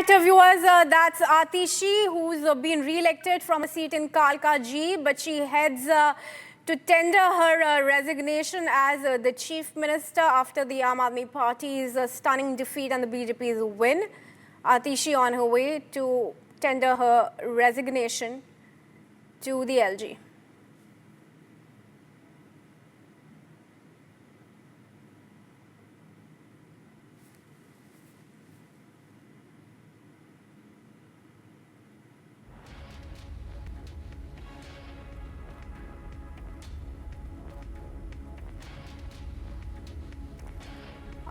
right, viewers, that's Atishi, who's been re-elected from a seat in Kalkaji, but she heads to tender her resignation as the Chief Minister after the Aam Aadmi Party's stunning defeat and the BJP's win. Atishi on her way to tender her resignation to the LG.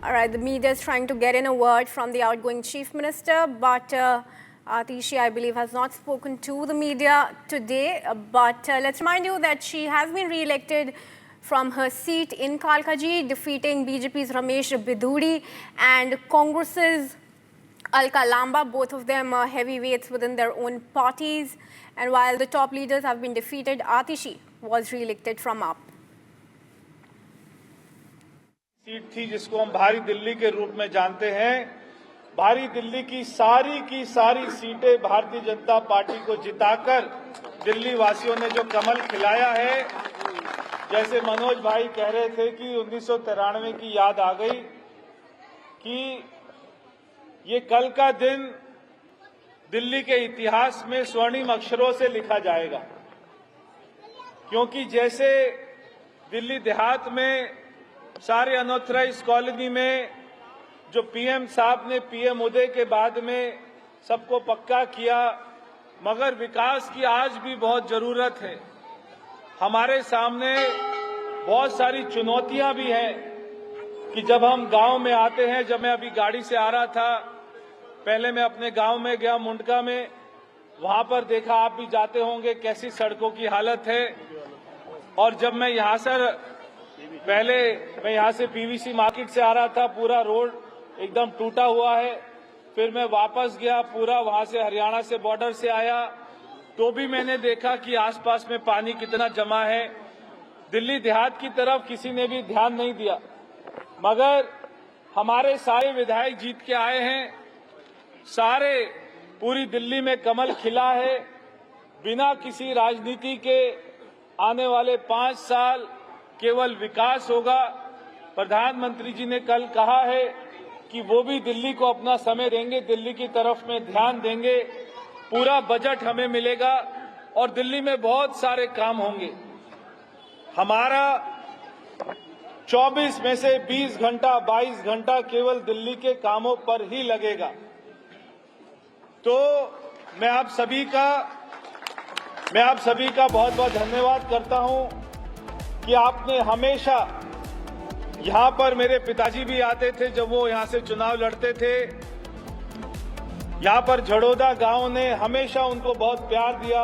All right, the media is trying to get in a word from the outgoing Chief Minister, but Atishi, I believe, has not spoken to the media today. But let's remind you that she has been re-elected from her seat in Kalkaji, defeating BJP's Ramesh Biduri and Congress's Alka Lamba, both of them heavyweights within their own parties. And while the top leaders have been defeated, Atishi was re-elected from AAP. Seat थी जिसको हम भारी दिल्ली के रूप में जानते हैं। भारी दिल्ली की सारी सीटें भारतीय जनता पार्टी को जिताकर दिल्ली वासियों ने जो कमल खिलाया है, जैसे मनोज भाई कह रहे थे कि 1993 की याद आ गई कि ये कल का दिन दिल्ली के इतिहास में स्वर्णिम अक्षरों से लिखा जाएगा, क्योंकि जैसे दिल्ली देहात में सारे अनऑथराइज कॉलोनी में जो पीएम साहब ने पीएम उदय के बाद में सबको पक्का किया, मगर विकास की आज भी बहुत जरूरत है। हमारे सामने बहुत सारी चुनौतियां भी हैं कि जब हम गांव में आते हैं, जब मैं अभी गाड़ी से आ रहा था, पहले मैं अपने गांव में गया मुंडका में, वहां पर देखा, आप भी जाते होंगे, कैसी सड़कों की हालत है। और जब मैं यहां से पीवीसी मार्केट से आ रहा था, पूरा रोड एकदम टूटा हुआ है। फिर मैं वापस गया, पूरा वहां से हरियाणा से बॉर्डर से आया, तो भी मैंने देखा कि आसपास में पानी कितना जमा है। दिल्ली देहात की तरफ किसी ने भी ध्यान नहीं दिया, मगर हमारे सारे विधायक जीत के आए हैं, सारे पूरी दिल्ली में कमल खिला है। बिना किसी राजनीति के आने वाले 5 साल केवल विकास होगा। प्रधानमंत्री जी ने कल कहा है कि वो भी दिल्ली को अपना समय देंगे, दिल्ली की तरफ में ध्यान देंगे, पूरा बजट हमें मिलेगा और दिल्ली में बहुत सारे काम होंगे। हमारा 24 में से 20 घंटा 22 घंटा केवल दिल्ली के कामों पर ही लगेगा। तो मैं आप सभी का बहुत बहुत धन्यवाद करता हूं कि आपने हमेशा, यहां पर मेरे पिताजी भी आते थे जब वो यहां से चुनाव लड़ते थे, यहां पर झड़ोदा गांव ने हमेशा उनको बहुत प्यार दिया।